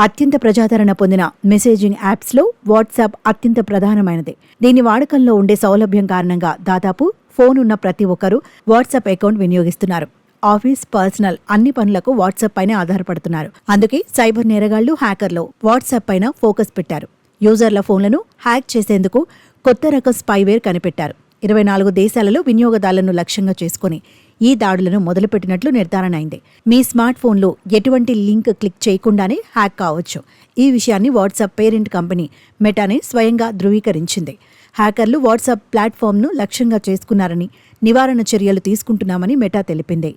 అత్యంత ప్రజాదరణ పొందిన మెసేజింగ్ యాప్స్లో వాట్సాప్ అత్యంత ప్రధానమైనది. దీని వాడకంలో ఉండే సౌలభ్యం కారణంగా దాదాపు ఫోన్ ఉన్న ప్రతి ఒక్కరూ వాట్సాప్ అకౌంట్ వినియోగిస్తున్నారు. ఆఫీస్, పర్సనల్ అన్ని పనులకు వాట్సాప్ పైన ఆధారపడుతున్నారు. అందుకే సైబర్ నేరగాళ్లు, హ్యాకర్లు వాట్సాప్ పైన ఫోకస్ పెట్టారు. యూజర్ల ఫోన్లను హ్యాక్ చేసేందుకు కొత్త రకం స్పైవేర్ కనిపెట్టారు. 24 దేశాలలో వినియోగదారులను లక్ష్యంగా చేసుకుని ఈ దాడులను మొదలుపెట్టినట్లు నిర్ధారణ అయింది. మీ స్మార్ట్ ఫోన్లో ఎటువంటి లింక్ క్లిక్ చేయకుండానే హ్యాక్ కావచ్చు. ఈ విషయాన్ని వాట్సాప్ పేరెంట్ కంపెనీ మెటానే స్వయంగా ధృవీకరించింది. హ్యాకర్లు వాట్సాప్ ప్లాట్ఫామ్ను లక్ష్యంగా చేసుకున్నారని, నివారణ చర్యలు తీసుకుంటున్నామని మెటా తెలిపింది.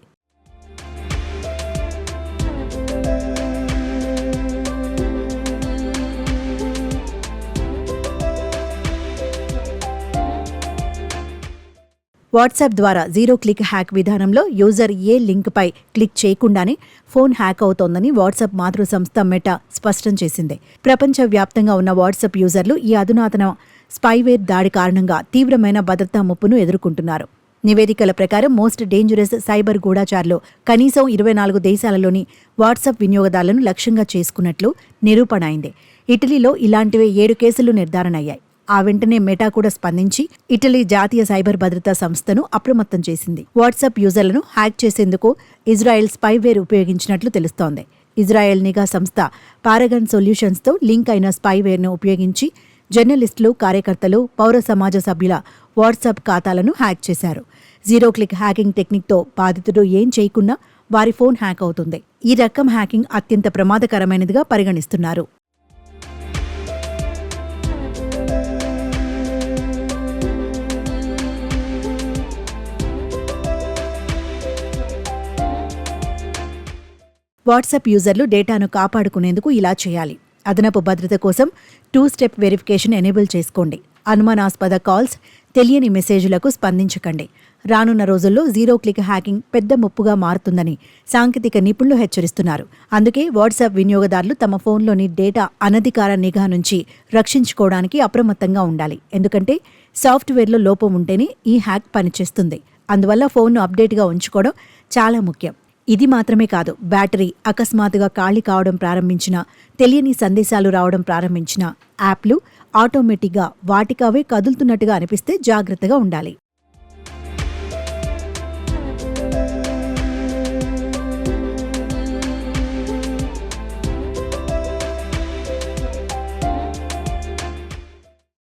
వాట్సాప్ ద్వారా జీరో క్లిక్ హ్యాక్ విధానంలో యూజర్ ఏ లింక్పై క్లిక్ చేయకుండానే ఫోన్ హ్యాక్ అవుతోందని వాట్సాప్ మాతృ సంస్థ మెటా స్పష్టం చేసింది. ప్రపంచవ్యాప్తంగా ఉన్న వాట్సాప్ యూజర్లు ఈ అధునాతన స్పైవేర్ దాడి కారణంగా తీవ్రమైన భద్రతా ముప్పును ఎదుర్కొంటున్నారు. నివేదికల ప్రకారం మోస్ట్ డేంజరస్ సైబర్ గూఢచారులు కనీసం 24 దేశాలలోని వాట్సాప్ వినియోగదారులను లక్ష్యంగా చేసుకున్నట్లు నిరూపణ అయింది. ఇటలీలో ఇలాంటివే 7 కేసులు నిర్ధారణ అయ్యాయి. ఆ వెంటనే మెటా కూడా స్పందించి ఇటలీ జాతీయ సైబర్ భద్రతా సంస్థను అప్రమత్తం చేసింది. వాట్సాప్ యూజర్లను హ్యాక్ చేసేందుకు ఇజ్రాయెల్ స్పైవేర్ ఉపయోగించినట్లు తెలుస్తోంది. ఇజ్రాయెల్ నిఘా సంస్థ పారగన్ సొల్యూషన్స్తో లింక్ అయిన స్పైవేర్ను ఉపయోగించి జర్నలిస్టులు, కార్యకర్తలు, పౌర సమాజ సభ్యుల వాట్సాప్ ఖాతాలను హ్యాక్ చేశారు. జీరో క్లిక్ హ్యాకింగ్ టెక్నిక్తో బాధితుడు ఏం చేయకున్నా వారి ఫోన్ హ్యాక్ అవుతుంది. ఈ రకం హ్యాకింగ్ అత్యంత ప్రమాదకరమైనదిగా పరిగణిస్తున్నారు. వాట్సాప్ యూజర్లు డేటాను కాపాడుకునేందుకు ఇలా చేయాలి. అదనపు భద్రత కోసం 2 స్టెప్ వెరిఫికేషన్ ఎనేబుల్ చేసుకోండి. అనుమానాస్పద కాల్స్, తెలియని మెసేజ్లకు స్పందించకండి. రానున్న రోజుల్లో జీరో క్లిక్ హ్యాకింగ్ పెద్ద ముప్పుగా మారుతుందని సాంకేతిక నిపుణులు హెచ్చరిస్తున్నారు. అందుకే వాట్సాప్ వినియోగదారులు తమ ఫోన్లోని డేటా అనధికార నిఘా నుంచి రక్షించుకోవడానికి అప్రమత్తంగా ఉండాలి. ఎందుకంటే సాఫ్ట్వేర్లో లోపం ఉంటేనే ఈ హ్యాక్ పనిచేస్తుంది. అందువల్ల ఫోన్ను అప్డేట్గా ఉంచుకోవడం చాలా ముఖ్యం. ఇది మాత్రమే కాదు, బ్యాటరీ అకస్మాత్తుగా ఖాళీ కావడం ప్రారంభించినా, తెలియని సందేశాలు రావడం ప్రారంభించినా యాప్లు ఆటోమేటిక్గా వాటికవే కదులుతున్నట్టుగా అనిపిస్తే జాగ్రత్తగా ఉండాలి.